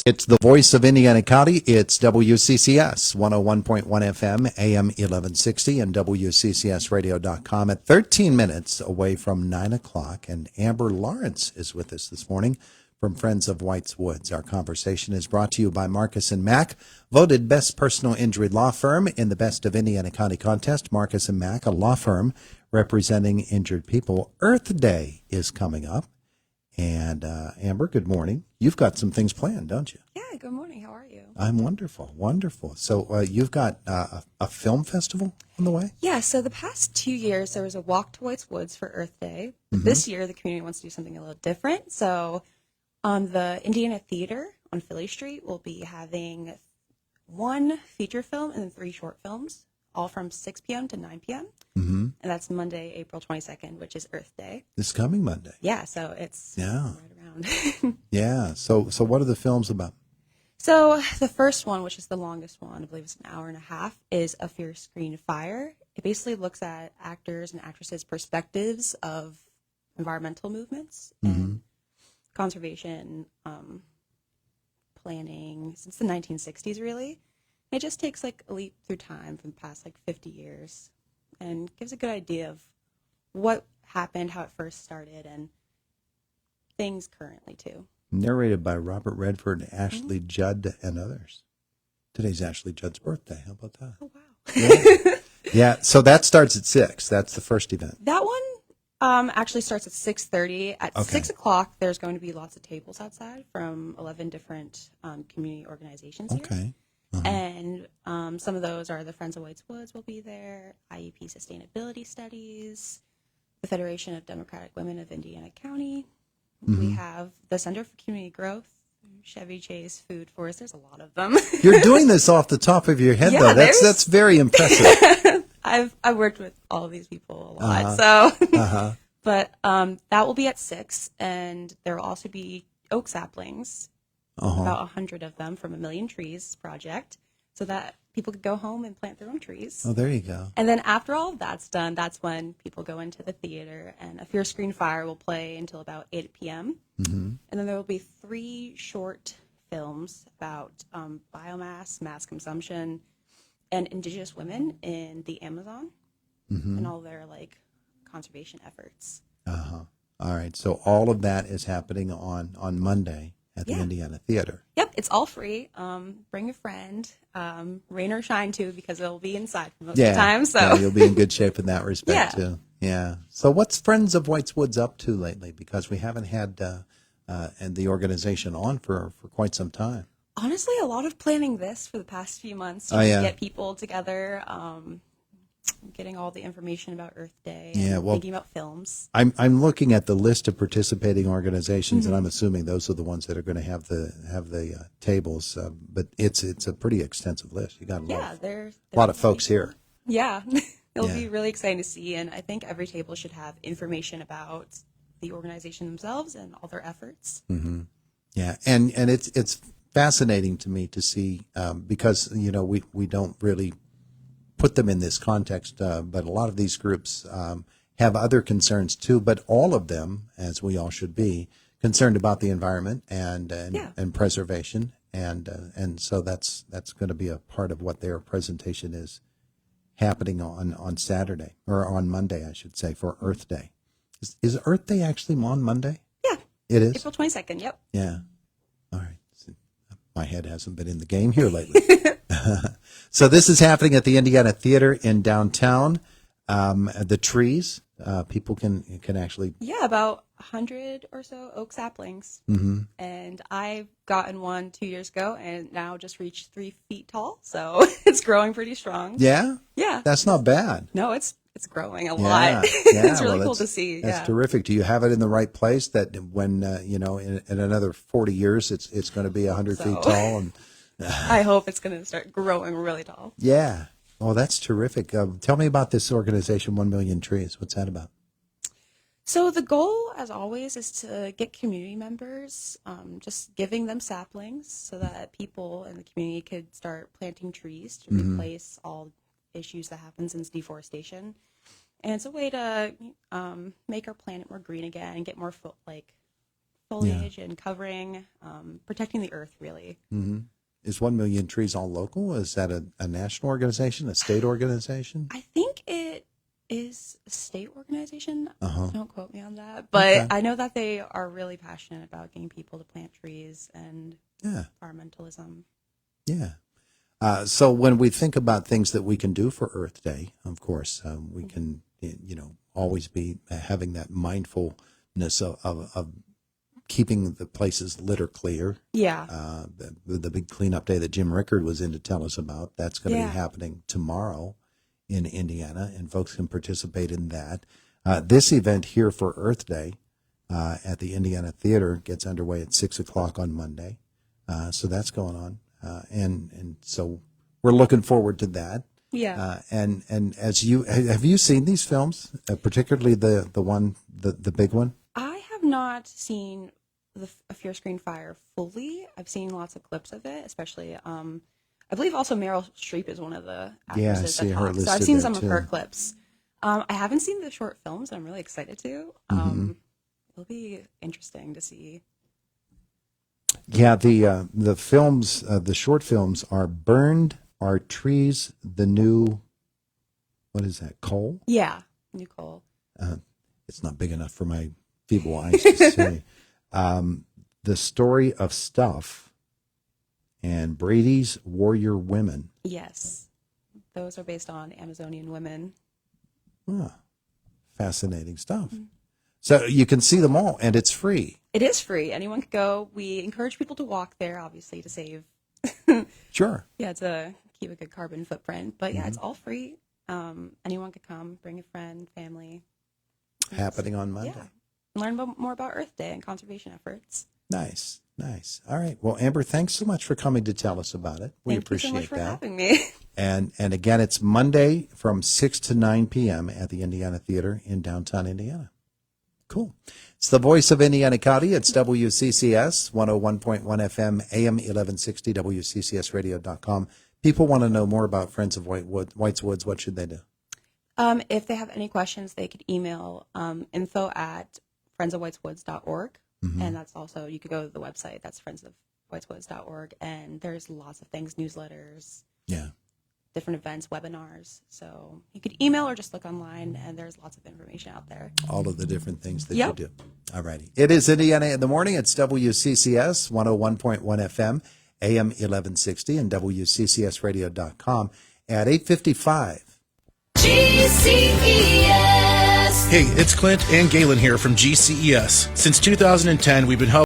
It's the voice of Indiana County. It's WCCS 101.1 FM, AM 1160, and WCCSradio.com at 13 minutes away from 9 o'clock. And Amber Lawrence is with us this morning from Friends of White's Woods. Our conversation is brought to you by Marcus & Mack, voted best personal injury law firm in the Best of Indiana County contest. Marcus & Mack, a law firm representing injured people. Earth Day is coming up. And Amber, good morning. You've got some things planned, don't you? Yeah, good morning. How are you? I'm wonderful, wonderful. So you've got a film festival on the way? Yeah, so the past 2 years, there was a walk to White's Woods for Earth Day. But this year, the community wants to do something a little different. So on the Indiana Theater on Philly Street, we'll be having one feature film and then 3 short films, all from 6 p.m. to 9 p.m. Mm-hmm. And that's Monday, April 22nd, which is Earth Day. This coming Monday. Yeah, so it's right around. Yeah. So what are the films about? So the first one, which is the longest one, I believe it's an hour and a half, is A Fierce Screen Fire. It basically looks at actors and actresses' perspectives of environmental movements and conservation planning since the 1960s, really. It just takes like a leap through time from the past 50 years and gives a good idea of what happened, how it first started, and things currently too. Narrated by Robert Redford, Ashley Judd, and others. Today's Ashley Judd's birthday. How about that? Oh, wow. Yeah. Yeah. So that starts at 6. That's the first event. That one actually starts at 6:30. At 6 o'clock, there's going to be lots of tables outside from 11 different community organizations here. Okay. And some of those are the Friends of White's Woods will be there, IEP Sustainability Studies, the Federation of Democratic Women of Indiana County. We have the Center for Community Growth, Chevy Chase, Food Forest. There's a lot of them. You're doing this off the top of your head, Yeah, though. That's very impressive. I've worked with all of these people a lot, But that will be at 6, and there will also be oak saplings, about 100 of them from A Million Trees project, so that people could go home and plant their own trees. Oh, there you go. And then after all of that's done, that's when people go into the theater, and A Fierce Screen Fire will play until about 8 p.m. And then there will be 3 short films about biomass, mass consumption, and indigenous women in the Amazon and all their conservation efforts. All right. So all of that is happening on Monday at the Indiana Theater. Yep, it's all free. Bring a friend, rain or shine too, because it'll be inside for most of the time. So yeah, you'll be in good shape in that respect too. Yeah. So what's Friends of White's Woods up to lately? Because we haven't had and the organization on for quite some time. Honestly, a lot of planning this for the past few months to get people together, getting all the information about Earth Day, and thinking about films. I'm looking at the list of participating organizations, and I'm assuming those are the ones that are going to have the tables. But it's a pretty extensive list. You got a lot of folks here. Yeah, it'll be really exciting to see, and I think every table should have information about the organization themselves and all their efforts. Yeah, and it's fascinating to me to see because we don't really put them in this context, but a lot of these groups have other concerns too. But all of them, as we all should be, concerned about the environment and preservation, and so that's going to be a part of what their presentation is happening on Saturday or on Monday, I should say, for Earth Day. Is Earth Day actually on Monday? Yeah, it is. April 22nd. Yep. Yeah. All right. My head hasn't been in the game here lately. So this is happening at the Indiana Theater in downtown. The trees, people can actually. Yeah, about 100 or so oak saplings. And I've gotten one 2 years ago and now just reached 3 feet tall. So it's growing pretty strong. Yeah? Yeah. That's not bad. No, it's growing a lot. It's really cool to see. That's terrific. Do you have it in the right place that when, in another 40 years, it's going to be 100 feet tall? And I hope it's going to start growing really tall. Yeah. Oh, that's terrific. Tell me about this organization, 1 Million Trees. What's that about? So the goal, as always, is to get community members, just giving them saplings so that people in the community could start planting trees to replace all issues that happen since deforestation. And it's a way to make our planet more green again and get more foliage and covering, protecting the earth, really. Is 1 Million Trees All Local? Is that a national organization, a state organization? I think it is a state organization. Uh-huh. Don't quote me on that. But I know that they are really passionate about getting people to plant trees and environmentalism. Yeah. So when we think about things that we can do for Earth Day, of course, we can, always be having that mindfulness of keeping the places litter clear. Yeah. The big cleanup day that Jim Rickard was in to tell us about, that's going to be happening tomorrow in Indiana, and folks can participate in that. This event here for Earth Day at the Indiana Theater gets underway at 6 o'clock on Monday. So that's going on. And so we're looking forward to that. Yeah. And as have you seen these films, particularly the big one? I have not seen A Fear Screen Fire fully. I've seen lots of clips of it, especially, I believe also Meryl Streep is one of the actresses I see that her talks. So listed I've seen there, some too. of her clips. I haven't seen the short films, and I'm really excited to. It'll be interesting to see. Yeah, the films, the short films are Burned Are Trees the New, what is that, coal? Yeah, Nicole. It's not big enough for my feeble eyes to see. The Story of Stuff and Brady's Warrior Women. Yes. Those are based on Amazonian women. Fascinating stuff. So you can see them all, and it's free. It is free. Anyone could go. We encourage people to walk there, obviously, to save. Sure. Yeah, to keep a good carbon footprint. But yeah, it's all free. Anyone could come, bring a friend, family. Happening on Monday. Yeah. Learn more about Earth Day and conservation efforts. Nice. All right. Well, Amber, thanks so much for coming to tell us about it. We appreciate Thank you so much for that. having me. And again, it's Monday from 6 to 9 p.m. at the Indiana Theater in downtown Indiana. Cool. It's the voice of Indiana County. It's WCCS 101.1 FM, AM 1160, WCCSradio.com. People want to know more about Friends of White's Woods. What should they do? If they have any questions, they could email info@friendsofwhiteswoods.org. And that's also, you could go to the website. That's friendsofwhiteswoods.org. And there's lots of things, newsletters. Yeah. Different events, webinars. So you could email or just look online, and there's lots of information out there. All of the different things that you do. All righty. It is Indiana in the Morning. It's WCCS 101.1 FM, AM 1160, and WCCSradio.com at 8:55. GCES. Hey, it's Clint and Galen here from GCES. Since 2010, we've been helping